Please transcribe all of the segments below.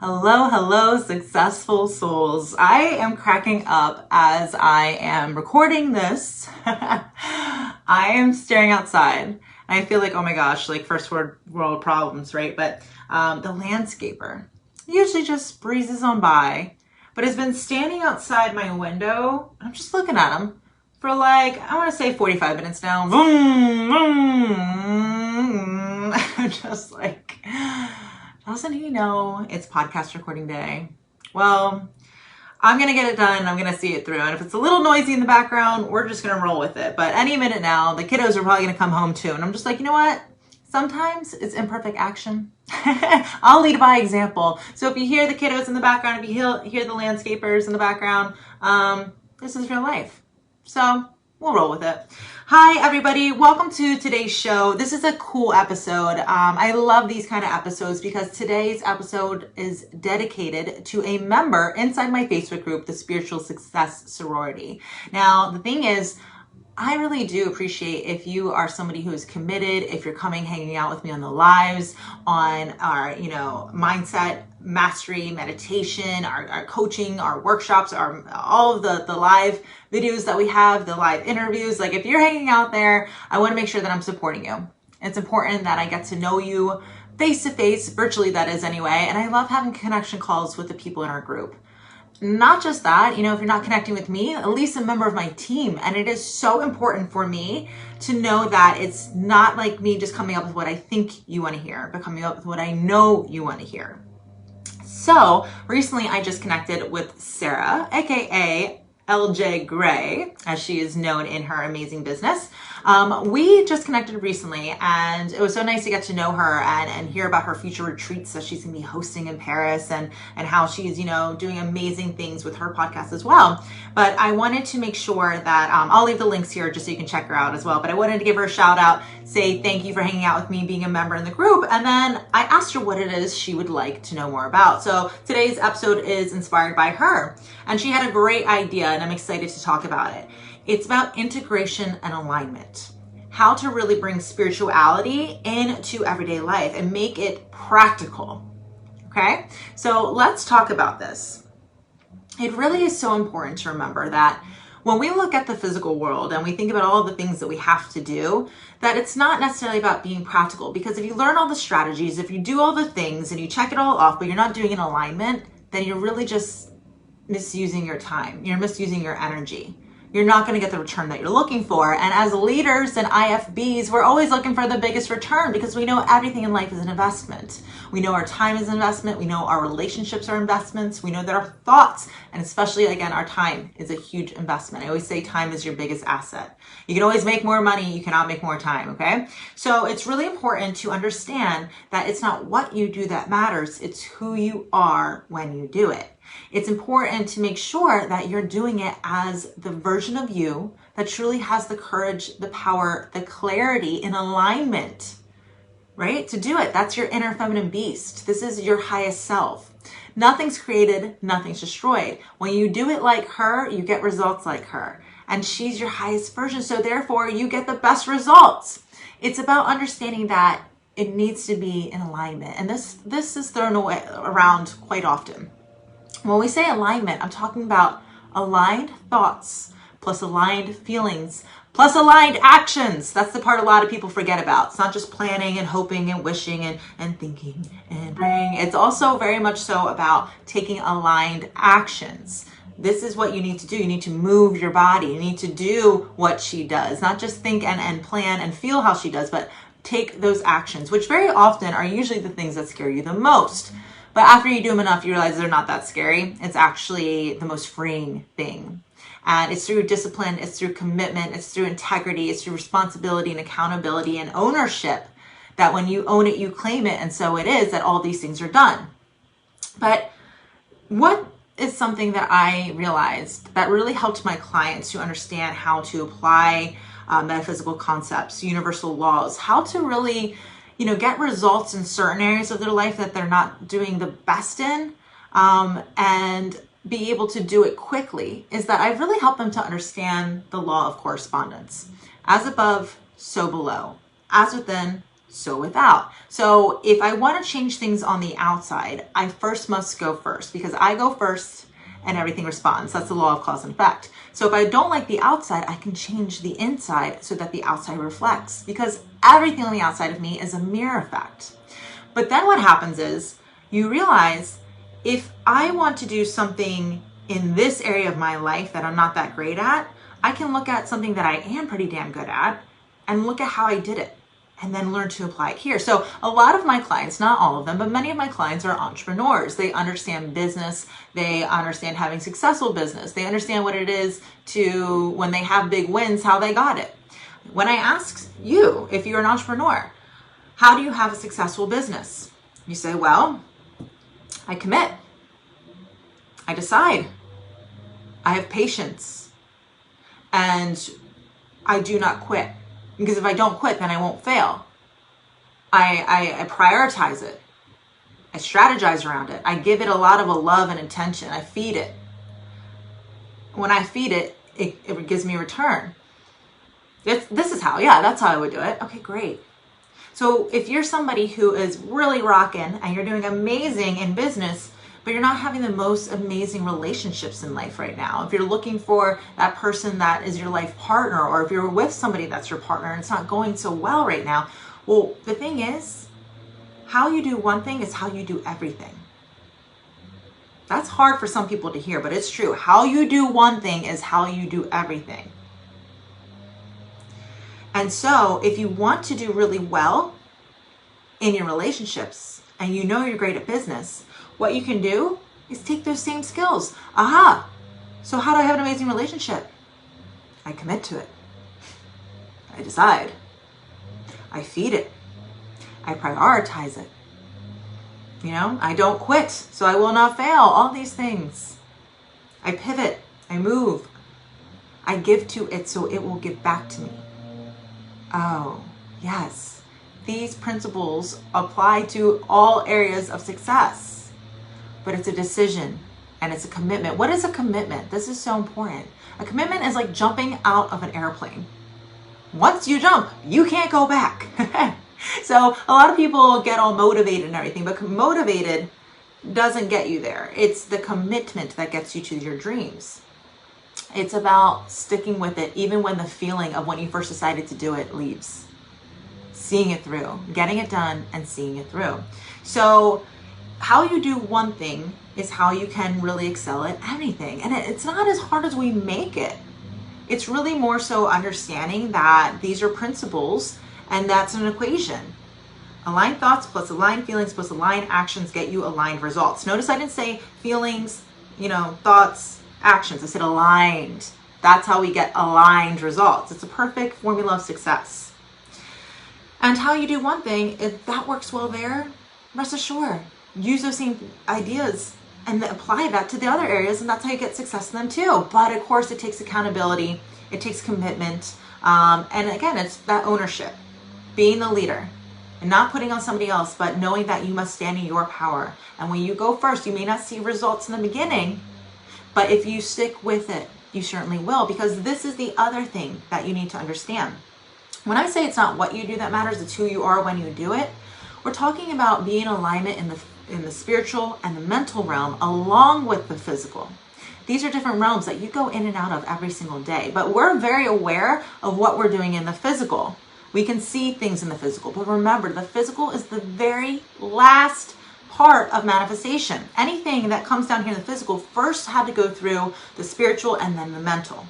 Hello, hello, successful souls. I am cracking up as I am recording this. I am staring outside and I feel like, oh my gosh, like first world problems, right? But the landscaper usually just breezes on by, but has been standing outside my window. I'm just looking at him for like, I want to say 45 minutes now. Vroom, vroom. I'm just like, doesn't he know it's podcast recording day? Well, I'm going to get it done. I'm going to see it through. And if it's a little noisy in the background, we're just going to roll with it. But any minute now, the kiddos are probably going to come home too. And I'm just like, you know what? Sometimes it's imperfect action. I'll lead by example. So if you hear the kiddos in the background, if you hear the landscapers in the background, this is real life. So we'll roll with it. Hi, everybody. Welcome to today's show. This is a cool episode. I love these kind of episodes because today's episode is dedicated to a member inside my Facebook group, the Spiritual Success Sorority. Now, the thing is, I really do appreciate if you are somebody who is committed, if you're hanging out with me on the lives, on our, mindset, mastery, meditation, our coaching, our workshops, all of the live videos that we have, the live interviews. Like if you're hanging out there, I want to make sure that I'm supporting you. It's important that I get to know you face to face, virtually that is anyway. And I love having connection calls with the people in our group. Not just that, if you're not connecting with me, at least a member of my team. And it is so important for me to know that it's not like me just coming up with what I think you want to hear, but coming up with what I know you want to hear. So recently I just connected with Sarah, aka LJ Gray, as she is known in her amazing business. We just connected recently and it was so nice to get to know her and hear about her future retreats that she's gonna be hosting in Paris and how she's, doing amazing things with her podcast as well. But I wanted to make sure that, I'll leave the links here just so you can check her out as well. But I wanted to give her a shout out, say thank you for hanging out with me, being a member in the group. And then I asked her what it is she would like to know more about. So today's episode is inspired by her. And she had a great idea and I'm excited to talk about it. It's about integration and alignment. How to really bring spirituality into everyday life and make it practical. Okay? So let's talk about this. It really is so important to remember that when we look at the physical world and we think about all the things that we have to do, that it's not necessarily about being practical. Because if you learn all the strategies, if you do all the things and you check it all off, but you're not doing an alignment, then you're really just misusing your time. You're misusing your energy. You're not going to get the return that you're looking for. And as leaders and IFBs, we're always looking for the biggest return because we know everything in life is an investment. We know our time is an investment. We know our relationships are investments. We know that our thoughts, and especially again, our time is a huge investment. I always say time is your biggest asset. You can always make more money. You cannot make more time. Okay. So it's really important to understand that it's not what you do that matters. It's who you are when you do it. It's important to make sure that you're doing it as the version of you that truly has the courage, the power, the clarity in alignment, right? To do it. That's your inner feminine beast. This is your highest self. Nothing's created, nothing's destroyed. When you do it like her, you get results like her. And she's your highest version. So therefore, you get the best results. It's about understanding that it needs to be in alignment. And this is thrown around quite often. When we say alignment, I'm talking about aligned thoughts plus aligned feelings plus aligned actions. That's the part a lot of people forget about. It's not just planning and hoping and wishing and thinking and praying. It's also very much so about taking aligned actions. This is what you need to do. You need to move your body. You need to do what she does, not just think and plan and feel how she does, but take those actions, which very often are usually the things that scare you the most. But after you do them enough, you realize they're not that scary. It's actually the most freeing thing. And it's through discipline, it's through commitment, it's through integrity, it's through responsibility and accountability and ownership that when you own it, you claim it. And so it is that all these things are done. But what is something that I realized that really helped my clients to understand how to apply metaphysical concepts, universal laws, how to really get results in certain areas of their life that they're not doing the best in, and be able to do it quickly, is that I've really helped them to understand the law of correspondence. As above, so below. As within, so without. So if I want to change things on the outside, I first must go first, because I go first and everything responds. That's the law of cause and effect. So if I don't like the outside, I can change the inside so that the outside reflects, because everything on the outside of me is a mirror effect. But then what happens is you realize, if I want to do something in this area of my life that I'm not that great at, I can look at something that I am pretty damn good at and look at how I did it, and then learn to apply it here. So a lot of my clients, not all of them, but many of my clients are entrepreneurs. They understand business. They understand having successful business. They understand what it is to, when they have big wins, how they got it. When I ask you, if you're an entrepreneur, how do you have a successful business? You say, well, I commit. I decide. I have patience. And I do not quit. Because if I don't quit, then I won't fail. I prioritize it. I strategize around it. I give it a lot of a love and attention. I feed it. When I feed it, it gives me a return. This is how, that's how I would do it. Okay, great. So if you're somebody who is really rocking and you're doing amazing in business, but you're not having the most amazing relationships in life right now, if you're looking for that person that is your life partner, or if you're with somebody that's your partner and it's not going so well right now, well, the thing is, how you do one thing is how you do everything. That's hard for some people to hear, but it's true. How you do one thing is how you do everything. And so if you want to do really well in your relationships and you know you're great at business, what you can do is take those same skills. Aha! So how do I have an amazing relationship? I commit to it. I decide. I feed it. I prioritize it. I don't quit, so I will not fail. All these things. I pivot. I move. I give to it so it will give back to me. Oh, yes. These principles apply to all areas of success. But it's a decision and it's a commitment. What is a commitment? This is so important. A commitment is like jumping out of an airplane. Once you jump, you can't go back. So a lot of people get all motivated and everything, but motivated doesn't get you there. It's the commitment that gets you to your dreams. It's about sticking with it, even when the feeling of when you first decided to do it leaves. Seeing it through, getting it done and seeing it through. So how you do one thing is how you can really excel at anything. And it's not as hard as we make it. It's really more so understanding that these are principles and that's an equation. Aligned thoughts plus aligned feelings plus aligned actions get you aligned results. Notice I didn't say feelings, thoughts, actions. I said aligned. That's how we get aligned results. It's a perfect formula of success. And how you do one thing, if that works well there, rest assured, use those same ideas and apply that to the other areas, and that's how you get success in them too. But of course, it takes accountability, it takes commitment, and again, it's that ownership, being the leader, and not putting on somebody else, but knowing that you must stand in your power. And when you go first, you may not see results in the beginning, but if you stick with it, you certainly will, because this is the other thing that you need to understand. When I say it's not what you do that matters, it's who you are when you do it, we're talking about being in alignment in the spiritual and the mental realm along with the physical. These are different realms that you go in and out of every single day, but we're very aware of what we're doing in the physical. We can see things in the physical, but remember, the physical is the very last part of manifestation. Anything that comes down here in the physical first had to go through the spiritual and then the mental.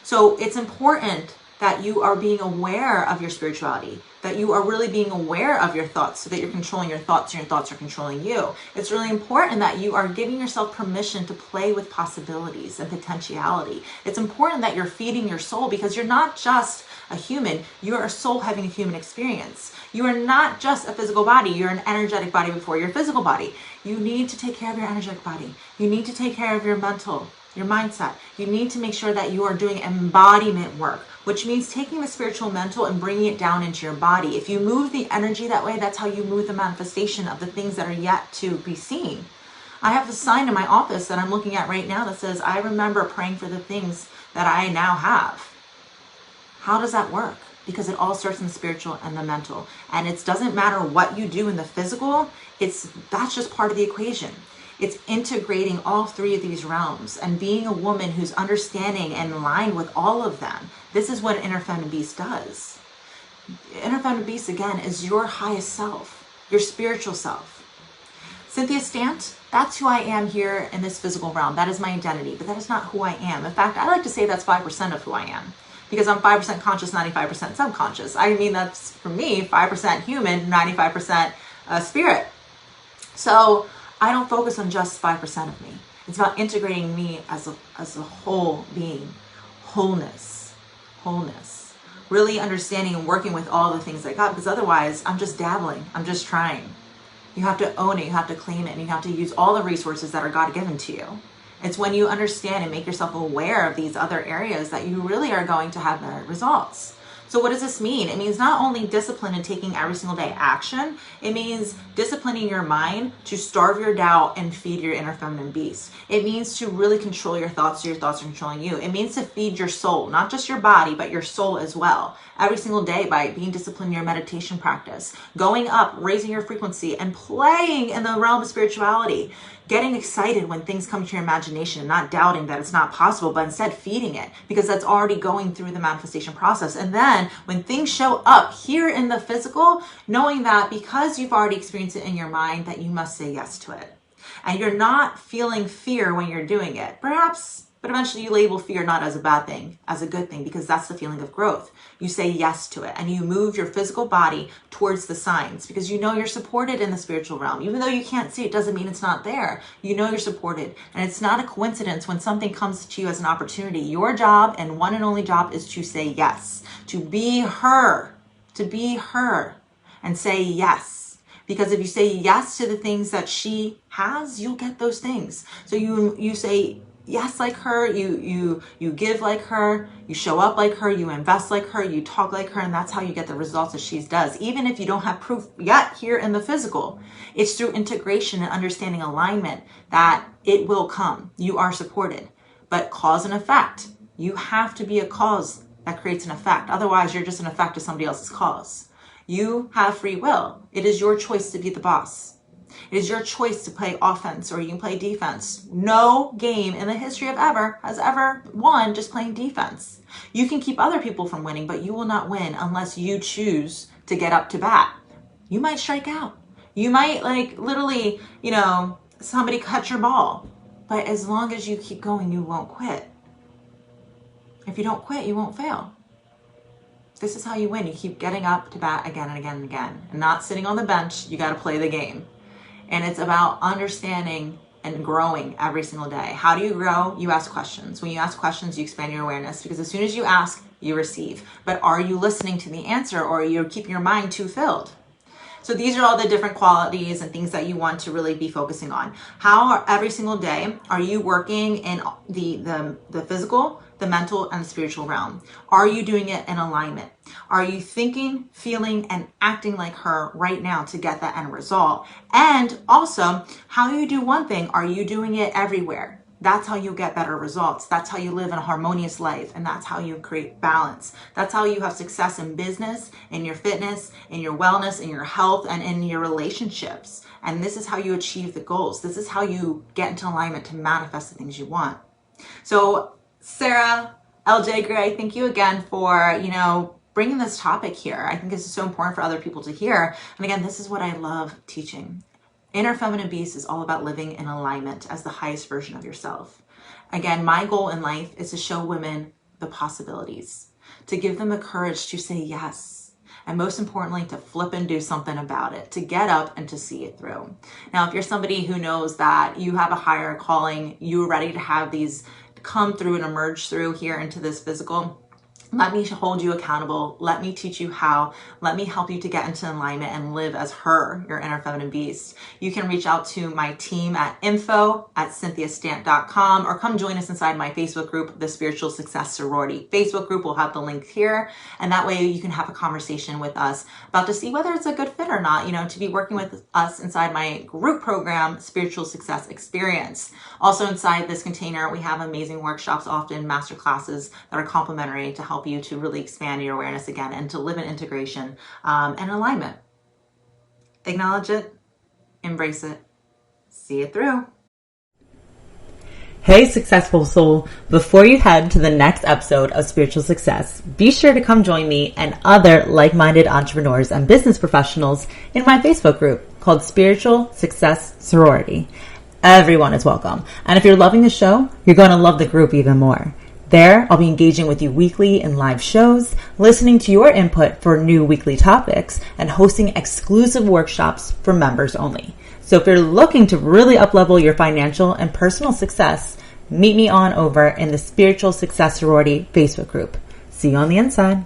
So it's important that you are being aware of your spirituality, that you are really being aware of your thoughts so that you're controlling your thoughts and your thoughts are controlling you. It's really important that you are giving yourself permission to play with possibilities and potentiality. It's important that you're feeding your soul, because you're not just a human, you're a soul having a human experience. You are not just a physical body, you're an energetic body before your physical body. You need to take care of your energetic body. You need to take care of your mental, your mindset. You need to make sure that you are doing embodiment work, which means taking the spiritual mental and bringing it down into your body. If you move the energy that way, that's how you move the manifestation of the things that are yet to be seen. I have a sign in my office that I'm looking at right now that says, I remember praying for the things that I now have. How does that work? because it all starts in the spiritual and the mental. And it doesn't matter what you do in the physical, that's just part of the equation. It's integrating all three of these realms and being a woman who's understanding and aligned with all of them. This is what Inner Feminine Beast does. Inner Feminine Beast, again, is your highest self, your spiritual self. Cynthia Stant, that's who I am here in this physical realm. That is my identity, but that is not who I am. In fact, I like to say that's 5% of who I am, because I'm 5% conscious, 95% subconscious. I mean, that's, for me, 5% human, 95% spirit. So I don't focus on just 5% of me. It's about integrating me as a whole being, wholeness. Really understanding and working with all the things I got, because otherwise I'm just dabbling, I'm just trying. You have to own it, you have to claim it, and you have to use all the resources that are God given to you. It's when you understand and make yourself aware of these other areas that you really are going to have better results. So what does this mean? It means not only discipline and taking every single day action, it means disciplining your mind to starve your doubt and feed your inner feminine beast. It means to really control your thoughts so your thoughts are controlling you. It means to feed your soul, not just your body, but your soul as well. Every single day by being disciplined in your meditation practice, going up, raising your frequency, and playing in the realm of spirituality. Getting excited when things come to your imagination, not doubting that it's not possible, but instead feeding it, because that's already going through the manifestation process. And then when things show up here in the physical, knowing that because you've already experienced it in your mind, that you must say yes to it. And you're not feeling fear when you're doing it. Perhaps, but eventually you label fear not as a bad thing, as a good thing, because that's the feeling of growth. You say yes to it, and you move your physical body towards the signs, because you know you're supported in the spiritual realm. Even though you can't see it, doesn't mean it's not there. You know you're supported, and it's not a coincidence when something comes to you as an opportunity. Your job, and one and only job, is to say yes, to be her, and say yes. Because if you say yes to the things that she has, you'll get those things. So you say yes like her, you give like her, you show up like her, you invest like her, you talk like her, and that's how you get the results that she does. Even if you don't have proof yet here in the physical, it's through integration and understanding alignment that it will come. You are supported. But cause and effect, you have to be a cause that creates an effect. Otherwise, you're just an effect of somebody else's cause. You have free will. It is your choice to be the boss. It is your choice to play offense, or you can play defense. No game in the history of ever has ever won just playing defense. You can keep other people from winning, but you will not win unless you choose to get up to bat. You might strike out. You might literally, somebody cut your ball. But as long as you keep going, you won't quit. If you don't quit, you won't fail. This is how you win. You keep getting up to bat again and again and again. And not sitting on the bench. You got to play the game. And it's about understanding and growing every single day. How do you grow? You ask questions. When you ask questions, you expand your awareness, because as soon as you ask, you receive. But are you listening to the answer, or are you keeping your mind too filled? So these are all the different qualities and things that you want to really be focusing on. How every single day are you working in the physical, the mental, and the spiritual realm? Are you doing it in alignment? Are you thinking, feeling, and acting like her right now to get that end result? And also, how you do one thing, are you doing it everywhere? That's how you get better results. That's how you live in a harmonious life, and that's how you create balance. That's how you have success in business, in your fitness, in your wellness, in your health, and in your relationships. And this is how you achieve the goals. This is how you get into alignment to manifest the things you want. So Sarah, LJ Gray, thank you again for, bringing this topic here. I think this is so important for other people to hear. And again, this is what I love teaching. Inner Feminine Beast is all about living in alignment as the highest version of yourself. Again, my goal in life is to show women the possibilities, to give them the courage to say yes, and most importantly, to flip and do something about it, to get up and to see it through. Now, if you're somebody who knows that you have a higher calling, you're ready to have these come through and emerge through here into this physical, let me hold you accountable. Let me teach you how. Let me help you to get into alignment and live as her, your inner feminine beast. You can reach out to my team at info@cynthiastant.com, or come join us inside my Facebook group, the Spiritual Success Sorority Facebook group. We'll have the link here. And that way you can have a conversation with us about to see whether it's a good fit or not, to be working with us inside my group program, Spiritual Success Experience. Also inside this container, we have amazing workshops, often master classes that are complimentary to help help you to really expand your awareness again and to live in integration and alignment. Acknowledge it, embrace it, see it through. Hey, successful soul. Before you head to the next episode of Spiritual Success, be sure to come join me and other like-minded entrepreneurs and business professionals in my Facebook group called Spiritual Success Sorority. Everyone is welcome. And if you're loving the show, you're going to love the group even more. There, I'll be engaging with you weekly in live shows, listening to your input for new weekly topics, and hosting exclusive workshops for members only. So if you're looking to really uplevel your financial and personal success, meet me on over in the Spiritual Success Sorority Facebook group. See you on the inside.